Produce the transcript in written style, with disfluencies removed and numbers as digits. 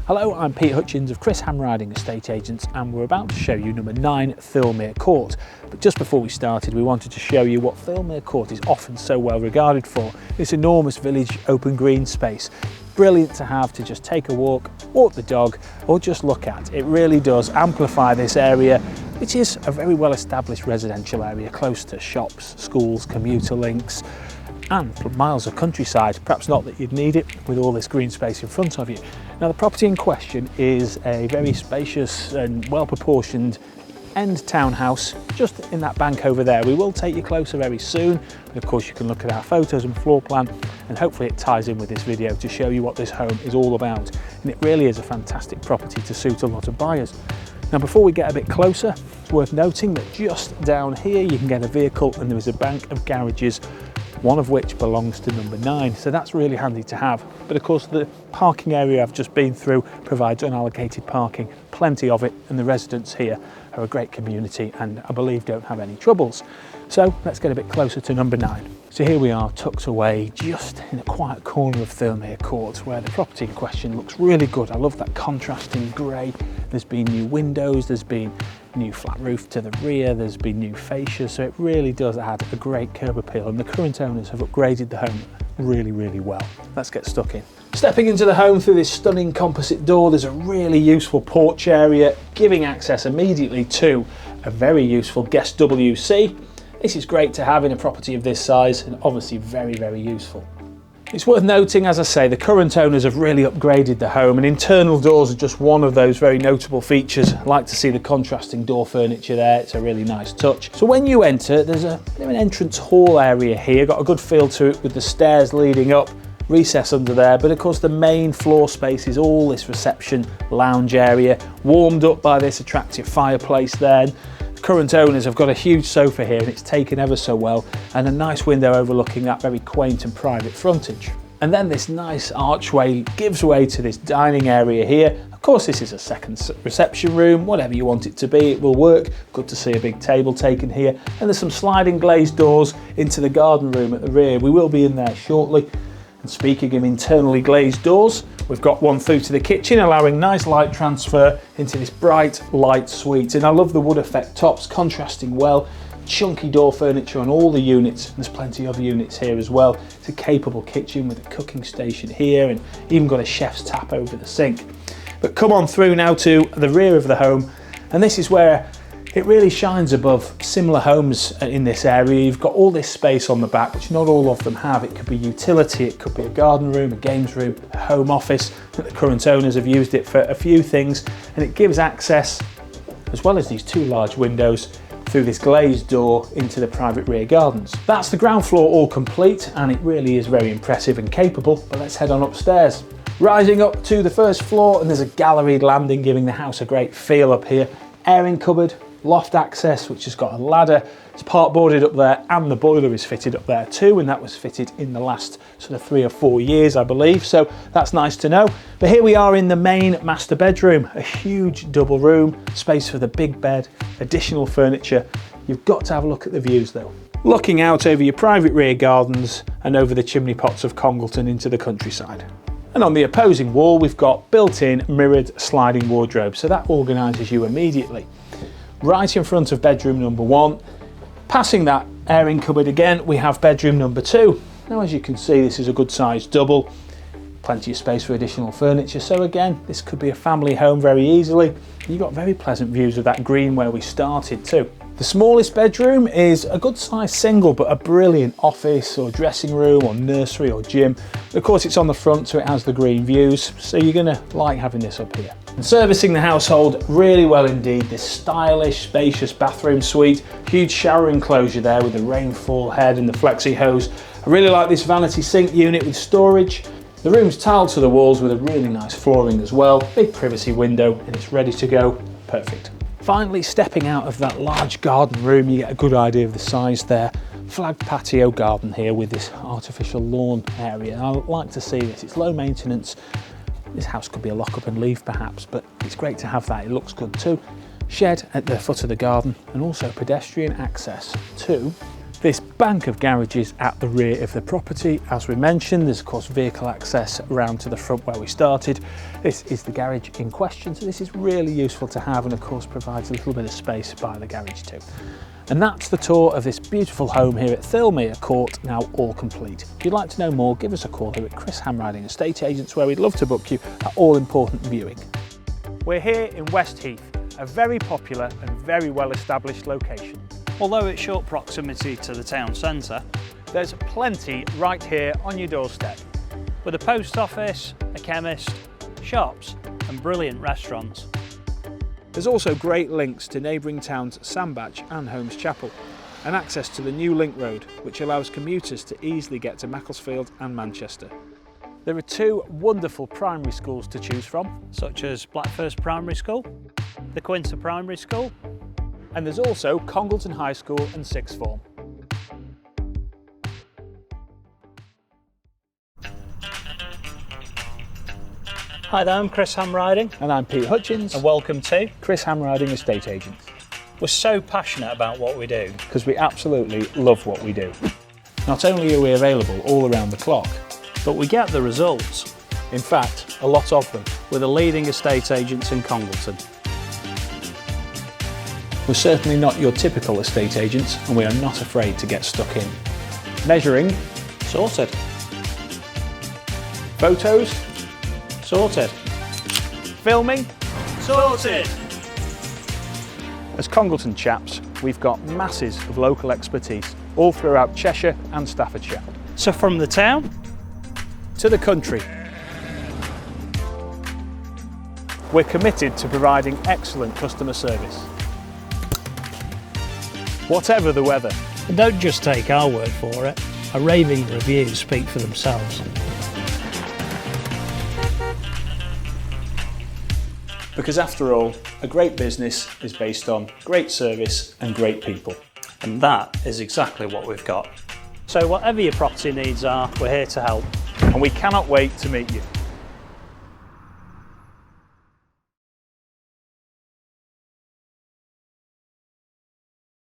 Hello, I'm Pete Hutchins of Chris Ham Riding Estate Agents, and we're about to show you number 9 Thirlmere Court. But just before we started, we wanted to show you what Thirlmere Court is often so well regarded for. This enormous village open green space. Brilliant to have to just take a walk the dog, or just look at. It really does amplify this area, which is a very well established residential area close to shops, schools, commuter links, and miles of countryside. Perhaps not that you'd need it with all this green space in front of you. Now, the property in question is a very spacious and well proportioned end townhouse just in that bank over there. We will take you closer very soon, and of course you can look at our photos and floor plan, and hopefully it ties in with this video to show you what this home is all about. And it really is a fantastic property to suit a lot of buyers. Now, before we get a bit closer, it's worth noting that just down here you can get a vehicle, and there is a bank of garages, one of which belongs to number 9, so that's really handy to have. But of course the parking area I've just been through provides unallocated parking, plenty of it, and the residents here are a great community and I believe don't have any troubles. So let's get a bit closer to number 9. So here we are, tucked away just in a quiet corner of Thirlmere Court, where the property in question looks really good. I love that contrasting grey. There's been new windows, there's been new flat roof to the rear, there's been new fascia, so it really does add a great curb appeal, and the current owners have upgraded the home really well. Let's get stuck in. Stepping into the home through this stunning composite door, there's a really useful porch area giving access immediately to a very useful guest WC. This is great to have in a property of this size, and obviously very useful. It's worth noting, as I say, the current owners have really upgraded the home, and internal doors are just one of those very notable features. I like to see the contrasting door furniture there. It's a really nice touch. So when you enter, there's a bit of an entrance hall area here. Got a good feel to it with the stairs leading up, recess under there, but of course the main floor space is all this reception lounge area, warmed up by this attractive fireplace there. Current owners have got a huge sofa here, and it's taken ever so well, and a nice window overlooking that very quaint and private frontage. And then this nice archway gives way to this dining area here. Of course this is a second reception room, whatever you want it to be, it will work. Good to see a big table taken here, and there's some sliding glazed doors into the garden room at the rear. We will be in there shortly. And speaking of internally glazed doors, we've got one through to the kitchen, allowing nice light transfer into this bright light suite. And I love the wood effect tops, contrasting well. Chunky door furniture on all the units. There's plenty of units here as well. It's a capable kitchen with a cooking station here, and even got a chef's tap over the sink. But come on through now to the rear of the home, and this is where it really shines above similar homes in this area. You've got all this space on the back, which not all of them have. It could be utility, it could be a garden room, a games room, a home office. The current owners have used it for a few things, and it gives access, as well as these 2 large windows, through this glazed door into the private rear gardens. That's the ground floor all complete, and it really is very impressive and capable, but let's head on upstairs. Rising up to the first floor, and there's a galleried landing giving the house a great feel up here. Airing cupboard, loft access, which has got a ladder. It's part boarded up there, and the boiler is fitted up there too, and that was fitted in the last sort of 3 or 4 years, I believe, so that's nice to know. But here we are in the main master bedroom, a huge double room, space for the big bed, additional furniture. You've got to have a look at the views though. Looking out over your private rear gardens and over the chimney pots of Congleton into the countryside. And on the opposing wall, we've got built-in mirrored sliding wardrobe, so that organises you immediately. Right in front of bedroom number 1, passing that airing cupboard again, we have bedroom number 2. Now, as you can see, this is a good sized double, plenty of space for additional furniture, so again this could be a family home very easily. You've got very pleasant views of that green where we started too. The smallest bedroom is a good sized single, but a brilliant office or dressing room or nursery or gym. Of course it's on the front, so it has the green views, so you're going to like having this up here. And servicing the household really well indeed, this stylish, spacious bathroom suite, huge shower enclosure there with the rainfall head and the flexi hose. I really like this vanity sink unit with storage. The room's tiled to the walls with a really nice flooring as well, big privacy window, and it's ready to go. Perfect. Finally, stepping out of that large garden room, you get a good idea of the size there. Flagged patio garden here with this artificial lawn area. I like to see this, it's low maintenance. This house could be a lock up and leave perhaps, but it's great to have that, it looks good too. shed at the foot of the garden, and also pedestrian access to this bank of garages at the rear of the property. As we mentioned, there's of course vehicle access around to the front where we started. This is the garage in question, so this is really useful to have, and of course provides a little bit of space by the garage too. And that's the tour of this beautiful home here at Thirlmere Court, now all complete. If you'd like to know more, give us a call here at Chris Hamriding Estate Agents, where we'd love to book you that all-important viewing. We're here in West Heath, a very popular and very well-established location. Although it's short proximity to the town centre, There's plenty right here on your doorstep. with a post office, a chemist, shops and brilliant restaurants. There's also great links to neighbouring towns Sandbach and Holmes Chapel, and access to the new link road, which allows commuters to easily get to Macclesfield and Manchester. There are two wonderful primary schools to choose from, Such as Blackfirst Primary School, the Quinter Primary School. and there's also Congleton High School and Sixth Form. Hi there, I'm Chris Hamriding And I'm Pete Hutchins, and welcome to. Chris Hamriding Estate Agents, We're so passionate about what we do. because we absolutely love what we do. Not only are we available all around the clock, But we get the results. in fact, a lot of them. We're the leading estate agents in Congleton. We're certainly not your typical estate agents, and we are not afraid to get stuck in. Measuring, Sorted. photos, Sorted. filming. Sorted. As Congleton chaps, we've got masses of local expertise all throughout Cheshire and Staffordshire. So from the town, To the country. We're committed to providing excellent customer service, whatever the weather. and don't just take our word for it. Our raving reviews speak for themselves. Because after all, a great business is based on great service and great people. And that is exactly what we've got. So whatever your property needs are, we're here to help. And we cannot wait to meet you.